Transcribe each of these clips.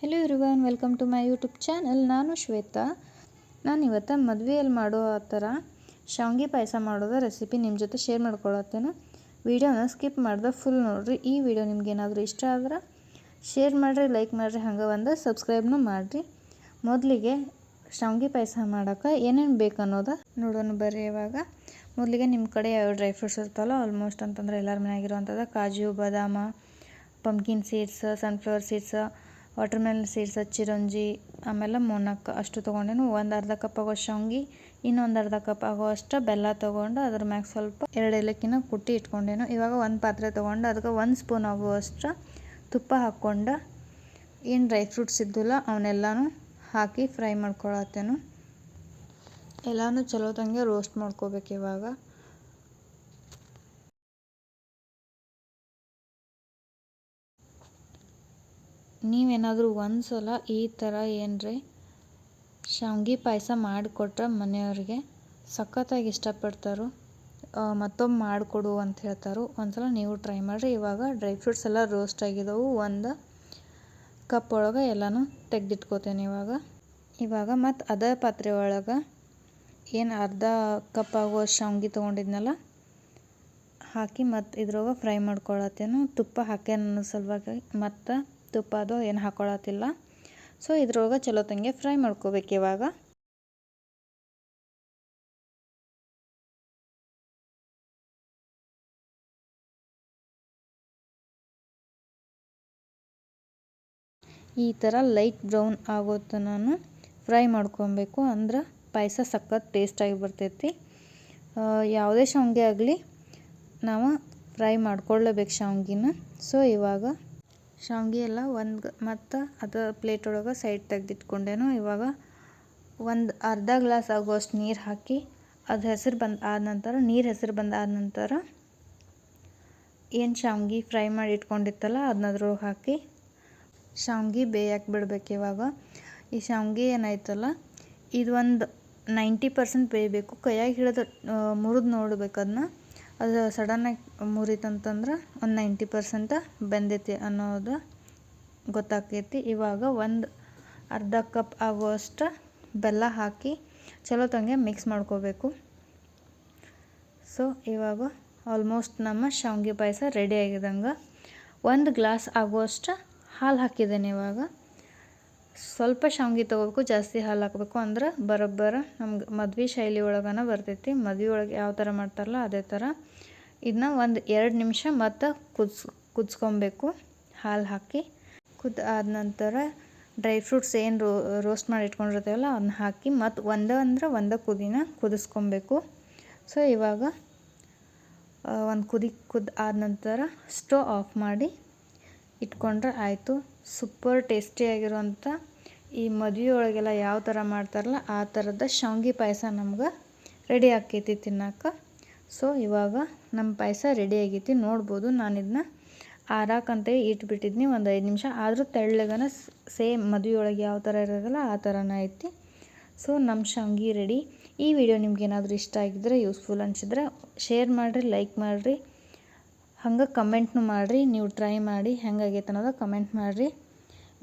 Hello everyone, welcome to my YouTube channel. ನಾನು ಶ್ವೇತಾ. ನಾನು ಇವತ್ತು ಮದುವೆಯಲ್ಲಿ ಮಾಡೋ ಆ ಥರ ಶಾವಿಗೆ ಪಾಯಸ ಮಾಡೋದು ರೆಸಿಪಿ ನಿಮ್ಮ ಜೊತೆ ಶೇರ್ ಮಾಡ್ಕೊಳತ್ತೇನೆ. ವಿಡಿಯೋನ ಸ್ಕಿಪ್ ಮಾಡಿದ್ರೆ ಫುಲ್ ನೋಡಿರಿ. ಈ ವಿಡಿಯೋ ನಿಮ್ಗೆ ಏನಾದರೂ ಇಷ್ಟ ಆದ್ರೆ ಶೇರ್ ಮಾಡಿರಿ, ಲೈಕ್ ಮಾಡಿರಿ, ಹಂಗೆ ಒಂದು ಸಬ್ಸ್ಕ್ರೈಬ್ನೂ ಮಾಡಿರಿ. ಮೊದಲಿಗೆ ಶಾವಿಗೆ ಪಾಯಸ ಮಾಡೋಕೆ ಏನೇನು ಬೇಕು ಅನ್ನೋದು ನೋಡೋಣ ಬರ್ರಿ. ಇವಾಗ ಮೊದಲಿಗೆ ನಿಮ್ಮ ಕಡೆ ಯಾವ ಡ್ರೈ ಫ್ರೂಟ್ಸ್ ಇರ್ತಾವಲ್ಲ, ಆಲ್ಮೋಸ್ಟ್ ಅಂತಂದ್ರೆ ಎಲ್ಲರ ಮನೆಯಾಗಿರುವಂಥದ್ದು ಕಾಜು, ಬಾದಾಮ, pumpkin seeds, sunflower seeds, watermelon seeds, ಚಿರಂಜಿ, ಆಮೇಲೆ ಮೊನಕ್ ಅಷ್ಟು ತೊಗೊಂಡೇನು. ಒಂದು ಅರ್ಧ ಕಪ್ ಆಗೋ ಶಾವಿಗೆ, ಇನ್ನೊಂದು ಅರ್ಧ ಕಪ್ ಆಗೋಷ್ಟು ಬೆಲ್ಲ ತೊಗೊಂಡು ಅದ್ರ ಮ್ಯಾಗ ಸ್ವಲ್ಪ 2 ಏಲಕ್ಕಿನ ಕುಟ್ಟಿ ಇಟ್ಕೊಂಡೇನು. ಇವಾಗ ಒಂದು ಪಾತ್ರೆ ತೊಗೊಂಡು ಅದಕ್ಕೆ 1 ಸ್ಪೂನ್ ಆಗುವಷ್ಟು ತುಪ್ಪ ಹಾಕ್ಕೊಂಡು ಏನು ಡ್ರೈ ಫ್ರೂಟ್ಸ್ ಇದ್ದಿಲ್ಲ ಅವನ್ನೆಲ್ಲನೂ ಹಾಕಿ ಫ್ರೈ ಮಾಡ್ಕೊಳತ್ತೇನು. ಎಲ್ಲನೂ ಚಲೋ ತಂಗೆ ರೋಸ್ಟ್ ಮಾಡ್ಕೋಬೇಕು. ಇವಾಗ ನೀವೇನಾದರೂ ಒಂದು ಸಲ ಈ ಥರ ಏನ್ರಿ ಶಾವಿಗೆ ಪಾಯಸ ಮಾಡಿಕೊಟ್ರೆ ಮನೆಯವ್ರಿಗೆ ಸಖತ್ತಾಗಿ ಇಷ್ಟಪಡ್ತಾರೋ, ಮತ್ತೊಮ್ಮೆ ಮಾಡಿಕೊಡು ಅಂತ ಹೇಳ್ತಾರೋ. ಒಂದು ಸಲ ನೀವು ಟ್ರೈ ಮಾಡಿರಿ. ಇವಾಗ ಡ್ರೈ ಫ್ರೂಟ್ಸ್ ಎಲ್ಲ ರೋಸ್ಟ್ ಆಗಿದ್ದವು. ಒಂದು ಕಪ್ ಒಳಗೆ ಎಲ್ಲನೂ ತೆಗೆದಿಟ್ಕೋತೇನೆ. ಇವಾಗ ಮತ್ತು ಅದೇ ಪಾತ್ರೆ ಒಳಗೆ ಏನು ಅರ್ಧ ಕಪ್ ಆಗೋ ಶಾವಿಗೆ ತೊಗೊಂಡಿದ್ನಲ್ಲ ಹಾಕಿ ಮತ್ತು ಇದ್ರೊಳಗೆ ಫ್ರೈ ಮಾಡ್ಕೊಳತ್ತೇನು. ತುಪ್ಪ ಹಾಕಿ ನನ್ನ ಸಲುವಾಗಿ ಮತ್ತು ತುಪ್ಪ ಅದು ಏನು ಹಾಕೊಳತ್ತಿಲ್ಲ. ಸೊ ಇದ್ರೊಳಗೆ ಚಲೋ ತಂಗೆ ಫ್ರೈ ಮಾಡ್ಕೋಬೇಕು. ಇವಾಗ ಈ ಥರ ಲೈಟ್ ಬ್ರೌನ್ ಆಗೋದು ನಾನು ಫ್ರೈ ಮಾಡ್ಕೊಬೇಕು. ಅಂದ್ರೆ ಪಾಯಸ ಸಖತ್ ಟೇಸ್ಟಾಗಿ ಬರ್ತೈತಿ. ಯಾವುದೇ ಶಾವಿಗೆ ಆಗಲಿ ನಾವು ಫ್ರೈ ಮಾಡ್ಕೊಳ್ಳೇಬೇಕು ಶಾವಿಗೆನ. ಸೊ ಇವಾಗ ಶಾವಿಗೆ ಎಲ್ಲ ಮತ್ತು ಅದು ಪ್ಲೇಟ್ ಒಳಗೆ ಸೈಡ್ ತೆಗೆದಿಟ್ಕೊಂಡೇನು. ಇವಾಗ ಒಂದು ಅರ್ಧ ಗ್ಲಾಸ್ ಆಗುವಷ್ಟು ನೀರು ಹಾಕಿ ಅದು ಹೆಸರು ಬಂದಾದ ನಂತರ ಏನು ಶಾವಿಗೆ ಫ್ರೈ ಮಾಡಿ ಇಟ್ಕೊಂಡಿತ್ತಲ್ಲ ಅದನ್ನ ಅದ್ರೊಳಗೆ ಹಾಕಿ ಶಾವಿಗೆ ಬೇಯಕ್ಕೆ ಬಿಡ್ಬೇಕು. ಇವಾಗ ಈ ಶಾವಿಗೆ ಏನಾಯ್ತಲ್ಲ ಇದು ಒಂದು 90% ಬೇಯಬೇಕು. ಕೈಯಾಗಿ ಹಿಡಿದು ಮುರಿದು ನೋಡ್ಬೇಕು ಅದನ್ನ. ಅದು ಸಡನ್ನಾಗಿ ಮುರಿತಂತಂದ್ರೆ ಒಂದು 90% ಬೆಂದೈತಿ ಅನ್ನೋದು ಗೊತ್ತಾಕೈತಿ. ಇವಾಗ ಒಂದು ಅರ್ಧ ಕಪ್ ಆಗುವಷ್ಟು ಬೆಲ್ಲ ಹಾಕಿ ಚಲೋ ತಂಗೆ ಮಿಕ್ಸ್ ಮಾಡ್ಕೋಬೇಕು. ಸೊ ಇವಾಗ ಆಲ್ಮೋಸ್ಟ್ ನಮ್ಮ ಶಾವಿಗೆ ಪಾಯಸ ರೆಡಿ ಆಗಿದಂಗೆ. 1 ಗ್ಲಾಸ್ ಆಗುವಷ್ಟು ಹಾಲು ಹಾಕಿದ್ದೇನೆ. ಇವಾಗ ಸ್ವಲ್ಪ ಶಾವಿಗೆ ತೊಗೋಬೇಕು, ಜಾಸ್ತಿ ಹಾಲು ಹಾಕಬೇಕು. ಅಂದ್ರೆ ಬರೋಬ್ಬರ ನಮ್ಗೆ ಮದ್ವೆ ಶೈಲಿ ಒಳಗನ ಬರ್ತೈತಿ. ಮದ್ವೆ ಒಳಗೆ ಯಾವ ಥರ ಮಾಡ್ತಾರಲ್ಲ ಅದೇ ಥರ ಇದನ್ನ ಒಂದು 2 ನಿಮಿಷ ಮತ್ತು ಕುದಿಸ್ಕೊಬೇಕು ಹಾಲು ಹಾಕಿ. ಆದ ನಂತರ ಡ್ರೈ ಫ್ರೂಟ್ಸ್ ಏನು ರೋಸ್ಟ್ ಮಾಡಿ ಇಟ್ಕೊಂಡಿರ್ತೀವಲ್ಲ ಅದನ್ನ ಹಾಕಿ ಮತ್ತು ಒಂದೇ ಕುದಿನ ಕುದಿಸ್ಕೊಬೇಕು. ಸೊ ಇವಾಗ ಒಂದು ಆದ ನಂತರ ಸ್ಟವ್ ಆಫ್ ಮಾಡಿ ಇಟ್ಕೊಂಡ್ರೆ ಆಯಿತು. ಸೂಪರ್ ಟೇಸ್ಟಿಯಾಗಿರುವಂಥ ಈ ಮದುವೆ ಒಳಗೆಲ್ಲ ಯಾವ ಥರ ಮಾಡ್ತಾರಲ್ಲ ಆ ಥರದ ಶಾವಿಗೆ ಪಾಯಸ ನಮ್ಗೆ ರೆಡಿ ಆಕೈತಿ ತಿನ್ನೋಕೆ. ಸೊ ಇವಾಗ ನಮ್ಮ ಪಾಯಸ ರೆಡಿ ಆಗೈತಿ. ನೋಡ್ಬೋದು ನಾನು ಇದನ್ನ ಆರಾಕಂತ ಇಟ್ಬಿಟ್ಟಿದ್ನಿ ಒಂದು 5 ನಿಮಿಷ. ಆದರೂ ತೆಳ್ಳಗನ ಸೇಮ್ ಮದುವೆ ಒಳಗೆ ಯಾವ ಥರ ಇರೋದಲ್ಲ ಆ ಥರನೇ ಐತಿ. ಸೊ ನಮ್ಮ ಶಾವಿಗೆ ರೆಡಿ. ಈ ವಿಡಿಯೋ ನಿಮ್ಗೆ ಏನಾದರೂ ಇಷ್ಟ ಆಗಿದ್ರೆ, ಯೂಸ್ಫುಲ್ ಅನಿಸಿದ್ರೆ ಶೇರ್ ಮಾಡಿರಿ, ಲೈಕ್ ಮಾಡಿರಿ, ಹಂಗೆ ಕಮೆಂಟ್ನು ಮಾಡಿರಿ. ನೀವು ಟ್ರೈ ಮಾಡಿ ಹೆಂಗಾಗೈತೆ ಅನ್ನೋದು ಕಮೆಂಟ್ ಮಾಡಿರಿ.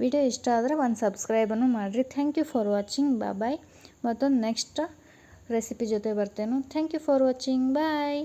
ವಿಡಿಯೋ ಇಷ್ಟ ಆದರೆ ಒಂದು ಸಬ್ಸ್ಕ್ರೈಬನ್ನು ಮಾಡಿರಿ. Thank you for watching. Bye. ಮತ್ತೊಂದು ನೆಕ್ಸ್ಟ್ ರೆಸಿಪಿ ಜೊತೆ ಬರ್ತೇನೆ. Thank you for watching. Bye.